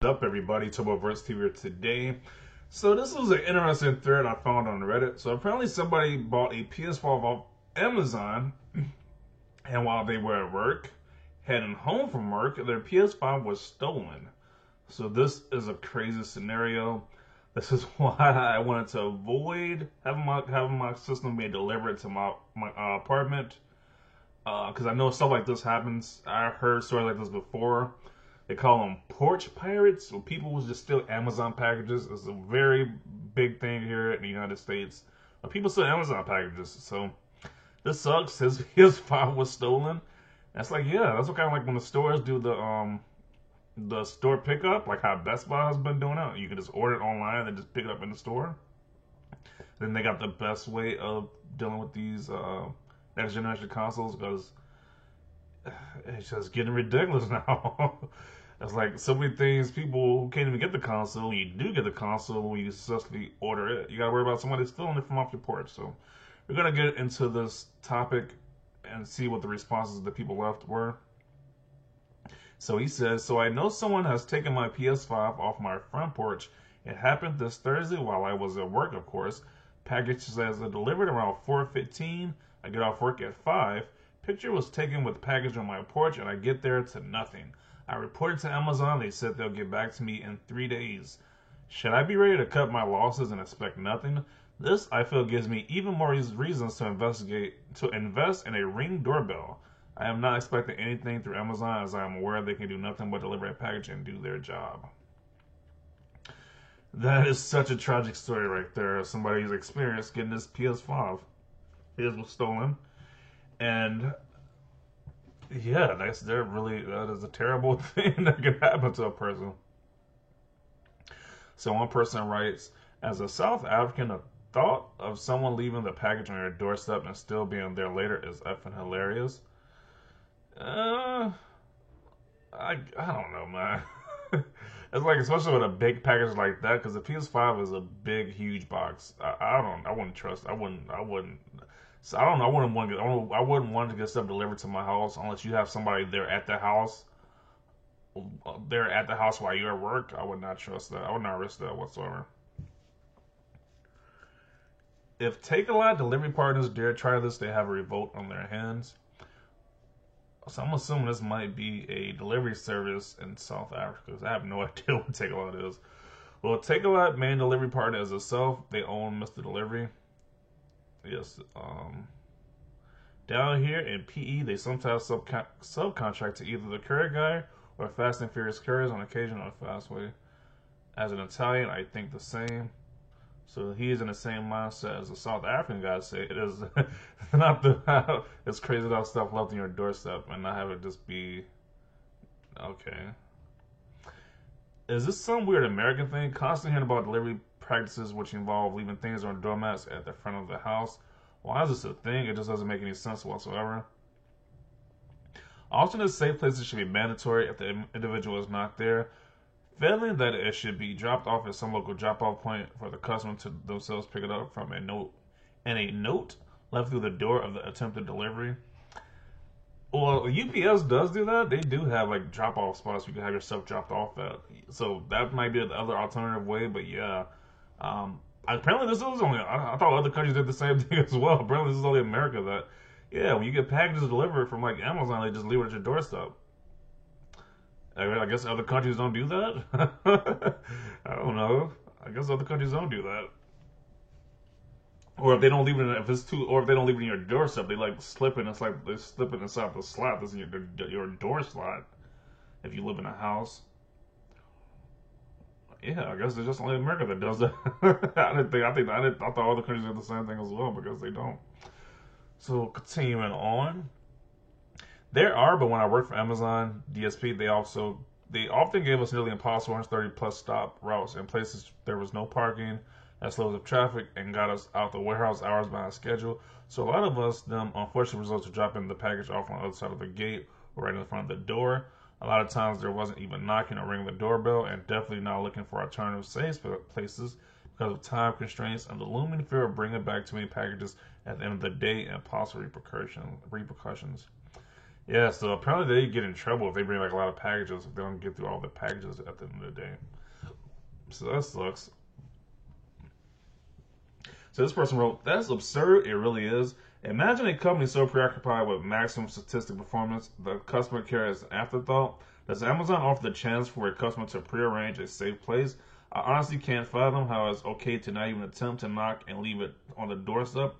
Up, everybody? Turboverse TV here today. So this was an interesting thread I found on Reddit. So apparently somebody bought a PS5 off Amazon, and while they were at work, heading home from work, their PS5 was stolen. So this is a crazy scenario. This is why I wanted to avoid having my system be delivered to my apartment. Because I know stuff like this happens. I heard stories like this before. They call them porch pirates. So people will just steal Amazon packages. It's a very big thing here in the United States. People steal Amazon packages. So this sucks. His file was stolen. That's like, yeah, that's what kind of like when the stores do the store pickup, like how Best Buy has been doing it. You can just order it online and just pick it up in the store. Then they got the best way of dealing with these next generation consoles because it's just getting ridiculous now. It's like so many things. People who can't even get the console, when you do get the console, when you successfully order it, you gotta worry about somebody stealing it from off your porch. So we're gonna get into this topic and see what the responses the people left were. So he says, so I know someone has taken my PS5 off my front porch. It happened this Thursday while I was at work, of course. Package says it delivered around 4:15. I get off work at 5. Picture was taken with package on my porch, and I get there to nothing. I reported to Amazon. They said they'll get back to me in 3 days. Should I be ready to cut my losses and expect nothing? This, I feel, gives me even more reasons to invest in a Ring doorbell. I am not expecting anything through Amazon, as I am aware they can do nothing but deliver a package and do their job. That is such a tragic story right there. Somebody's experience getting this PS5. His was stolen. And yeah, that is a terrible thing that can happen to a person. So one person writes, as a South African, the thought of someone leaving the package on your doorstep and still being there later is effing hilarious. I don't know, man. It's like, especially with a big package like that, because the PS5 is a big, huge box. I wouldn't trust. I wouldn't. So I don't know. I wouldn't want to get stuff delivered to my house unless you have somebody there at the house. They're at the house while you're at work. I would not trust that. I would not risk that whatsoever. If Take-A-Lot delivery partners dare try this, they have a revolt on their hands. So I'm assuming this might be a delivery service in South Africa because I have no idea what Take-A-Lot is. Well, Take-A-Lot main delivery partner is itself. They own Mr. Delivery. Yes. Down here in PE, they sometimes subcontract to either the courier guy or Fast and Furious couriers on occasion on a fast way. As an Italian, I think the same. So he is in the same mindset as the South African guys say. It is not it's crazy to have stuff left on your doorstep and not have it just be okay. Is this some weird American thing? Constantly hearing about delivery practices which involve leaving things on doormats at the front of the house. Why is this a thing? It just doesn't make any sense whatsoever. Alternate safe places should be mandatory if the individual is not there. Failing that, it should be dropped off at some local drop-off point for the customer to themselves pick it up from a note left through the door of the attempted delivery. Well, UPS does do that. They do have like drop-off spots you can have your stuff dropped off at. So that might be the other alternative way. But yeah, apparently this is only. I thought other countries did the same thing as well. Apparently this is only America that. Yeah, when you get packages delivered from like Amazon, they just leave it at your doorstep. I guess other countries don't do that. I don't know. I guess other countries don't do that. Or if they don't leave it, or if they don't leave it in your doorstep, they like slip it. It's like they slip it inside the slot that's in your door slot. If you live in a house, yeah, I guess it's just only America that does that. I thought other countries did the same thing as well because they don't. So continuing on. There are, but when I worked for Amazon DSP, they often gave us nearly impossible 130 plus stop routes in places there was no parking, that slows up traffic, and got us out the warehouse hours behind schedule. So a lot of us, them unfortunately results to dropping the package off on the other side of the gate or right in front of the door. A lot of times there wasn't even knocking or ringing the doorbell, and definitely not looking for alternative safe places because of time constraints and the looming fear of bringing back too many packages at the end of the day and possible repercussions. Yeah, so apparently they get in trouble if they bring like a lot of packages if they don't get through all the packages at the end of the day. So that sucks. So this person wrote, "That's absurd. It really is. Imagine a company so preoccupied with maximum statistic performance, the customer care is an afterthought. Does Amazon offer the chance for a customer to prearrange a safe place? I honestly can't fathom how it's okay to not even attempt to knock and leave it on the doorstep.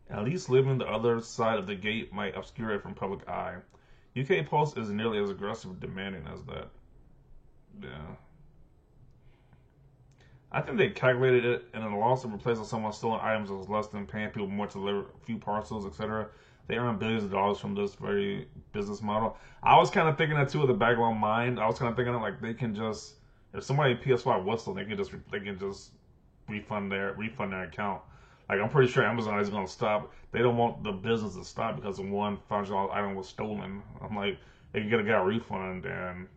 At least living the other side of the gate might obscure it from public eye. UK Post is nearly as aggressive and demanding as that." Yeah. I think they calculated it, and in the loss of replacing someone's stolen items is less than paying people more to deliver a few parcels, etc. They earn billions of dollars from this very business model. I was kind of thinking that too in the back of my mind. I was kind of thinking like they can just, if somebody PS5 whistle, they can just refund their account. Like I'm pretty sure Amazon is going to stop. They don't want the business to stop because one $500 item was stolen. I'm like, they can get a guy a refund and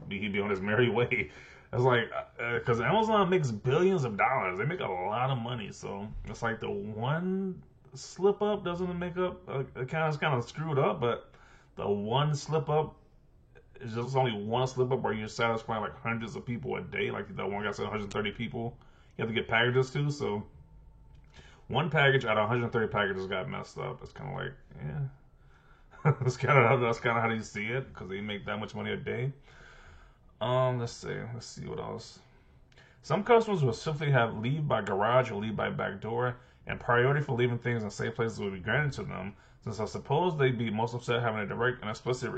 he'd be on his merry way. It's like, because Amazon makes billions of dollars. They make a lot of money. So it's like the one slip up doesn't make up, it kind of screwed up, but the one slip up is just only one slip up where you're satisfying like hundreds of people a day. Like that one guy said 130 people you have to get packages to. So one package out of 130 packages got messed up. It's kind of like, yeah. That's kind of how you see it because they make that much money a day. Let's see what else. Some customers will simply have leave by garage or leave by back door, and priority for leaving things in safe places will be granted to them. Since I suppose they'd be most upset having a direct and explicit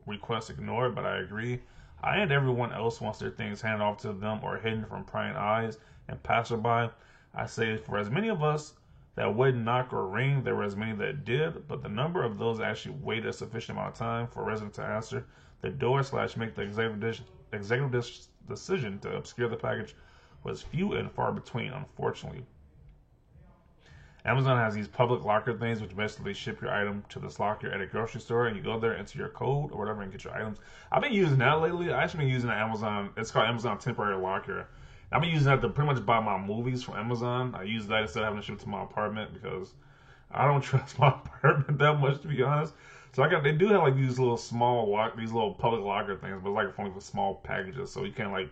request ignored, but I agree. I and everyone else wants their things handed off to them or hidden from prying eyes and passerby. I say for as many of us that wouldn't knock or ring, there were as many that did, but the number of those that actually waited a sufficient amount of time for a resident to answer the door / make the executive decision to obscure the package was few and far between, unfortunately. Amazon has these public locker things, which basically ship your item to this locker at a grocery store, and you go there, enter your code or whatever, and get your items. I've been using that lately. I actually been using the Amazon. It's called Amazon Temporary Locker. I've been using that to pretty much buy my movies from Amazon. I use that instead of having to ship to my apartment because I don't trust my apartment that much, to be honest. So they do have like these little these little public locker things, but it's like only for small packages. So you can't like,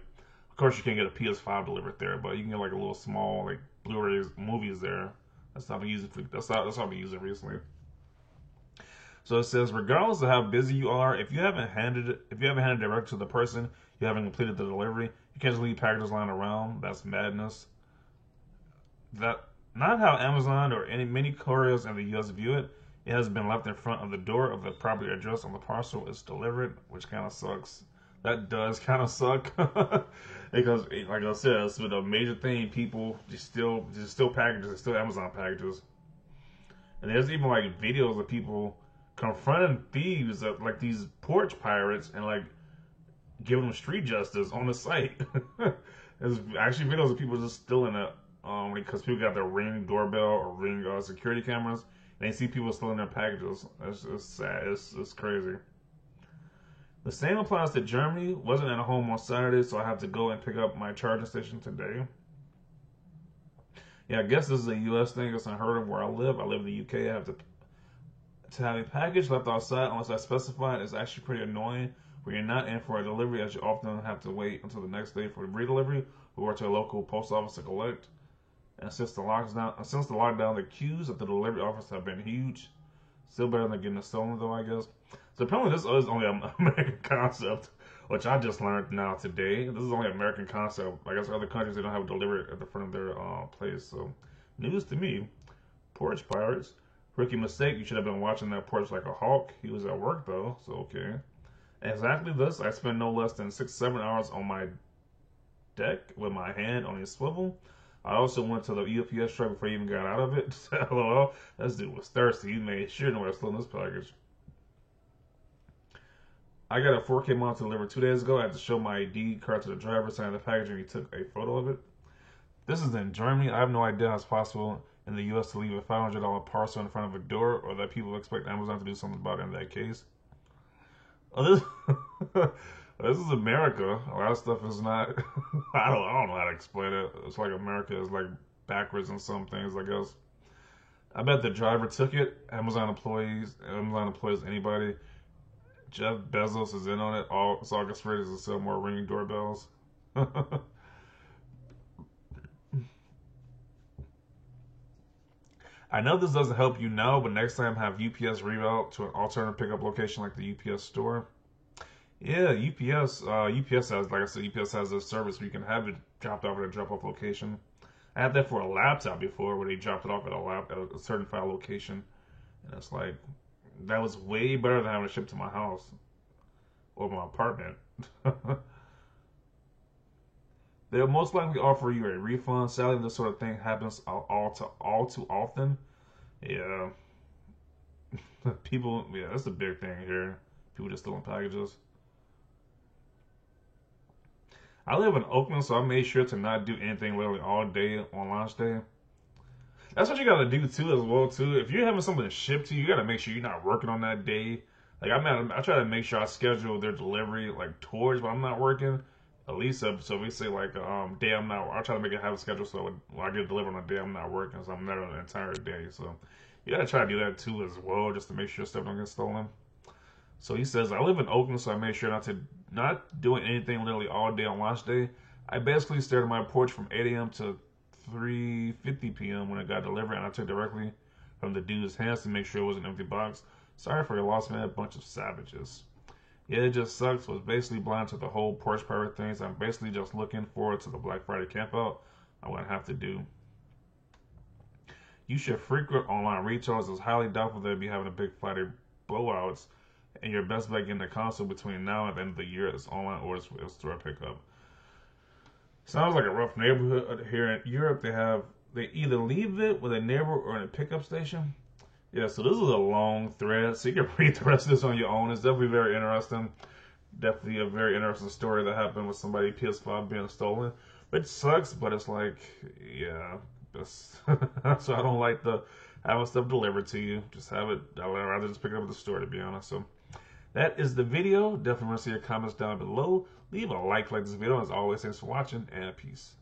of course you can't get a PS5 delivered there, but you can get like a little small like Blu-rays movies there. That's what I've been using. That's what I've been using recently. So it says, regardless of how busy you are, if you haven't handed it directly to the person, you haven't completed the delivery. You can't just leave packages lying around. That's madness. That not how Amazon or many couriers in the U.S. view it. It has been left in front of the door of the property address on the parcel is delivered, which kind of sucks. That does kind of suck because, like I said, it's been a major thing. People just still packages, still Amazon packages, and there's even like videos of people confronting thieves, like these porch pirates, and like giving them street justice on the site. There's actually videos of people just stealing it because people got their Ring doorbell or Ring security cameras. And they see people stealing their packages. It's sad. It's crazy. The same applies to Germany. Wasn't at home on Saturday, so I have to go and pick up my charging station today. Yeah, I guess this is a U.S. thing. It's unheard of where I live. I live in the U.K. I have to have a package left outside unless I specify it is actually pretty annoying. Where you're not in for a delivery, as you often have to wait until the next day for the re-delivery or to a local post office to collect. And since the lockdown, the queues at the delivery office have been huge. Still better than getting it stolen, though, I guess. So apparently this is only an American concept, which I just learned now today. This is only an American concept. I guess other countries, they don't have it delivered at the front of their place. So news to me. Porch pirates. Rookie mistake. You should have been watching that porch like a hawk. He was at work, though, so okay. Exactly this. I spent no less than 6-7 hours on my deck with my hand on a swivel. I also went to the UPS truck before he even got out of it. LOL. This dude was thirsty. He made sure nobody was stealing this package. I got a 4K monitor delivered 2 days ago. I had to show my ID card to the driver, signing the package, and he took a photo of it. This is in Germany. I have no idea how it's possible in the U.S. to leave a $500 parcel in front of a door, or that people expect Amazon to do something about it in that case. Oh, this is America. A lot of stuff is not. I don't know how to explain it. It's like America is like backwards in some things, I guess. I bet the driver took it. Amazon employs anybody. Jeff Bezos is in on it. All it's orchestrated to sell more Ring doorbells. I know this doesn't help you now, but next time have UPS reroute to an alternative pickup location like the UPS store. Yeah, UPS has, like I said, UPS has this service where you can have it dropped off at a drop-off location. I had that for a laptop before, where they dropped it off at a certain file location, and it's like that was way better than having it shipped to my house or my apartment. They'll most likely offer you a refund. Sadly, this sort of thing happens all too often. Yeah, people. Yeah, that's a big thing here. People just stealing packages. I live in Oakland, so I made sure to not do anything literally all day on launch day. That's what you gotta do too, as well too. If you're having something shipped to you, you gotta make sure you're not working on that day. Like I try to make sure I schedule their delivery like towards when I'm not working. At least so we say like day I'm not. I try to make it have a schedule so when I get delivered on a day I'm not working, so I'm there on the entire day. So you gotta try to do that too as well, just to make sure stuff don't get stolen. So he says, I live in Oakland, so I made sure not doing anything literally all day on launch day. I basically stared at my porch from 8 a.m. to 3:50 p.m. when it got delivered, and I took directly from the dude's hands to make sure it was an empty box. Sorry for your loss, man. A bunch of savages. Yeah, it just sucks. Was basically blind to the whole Porch Pirate things. I'm basically just looking forward to the Black Friday campout I'm going to have to do. You should frequent online retailers. It's highly doubtful they'll be having a big Friday blowouts, and your best bet getting the console between now and the end of the year is online orders with store pickup. Sounds like a rough neighborhood here in Europe. They either leave it with a neighbor or in a pickup station. Yeah, so this is a long thread, so you can read the rest of this on your own. It's definitely very interesting. Definitely a very interesting story that happened with somebody PS5 being stolen. It sucks, but it's like, yeah, so I don't like the having stuff delivered to you. Just have it. I'd rather just pick it up at the store, to be honest. So that is the video. Definitely want to see your comments down below. Leave a like this video. As always, thanks for watching, and peace.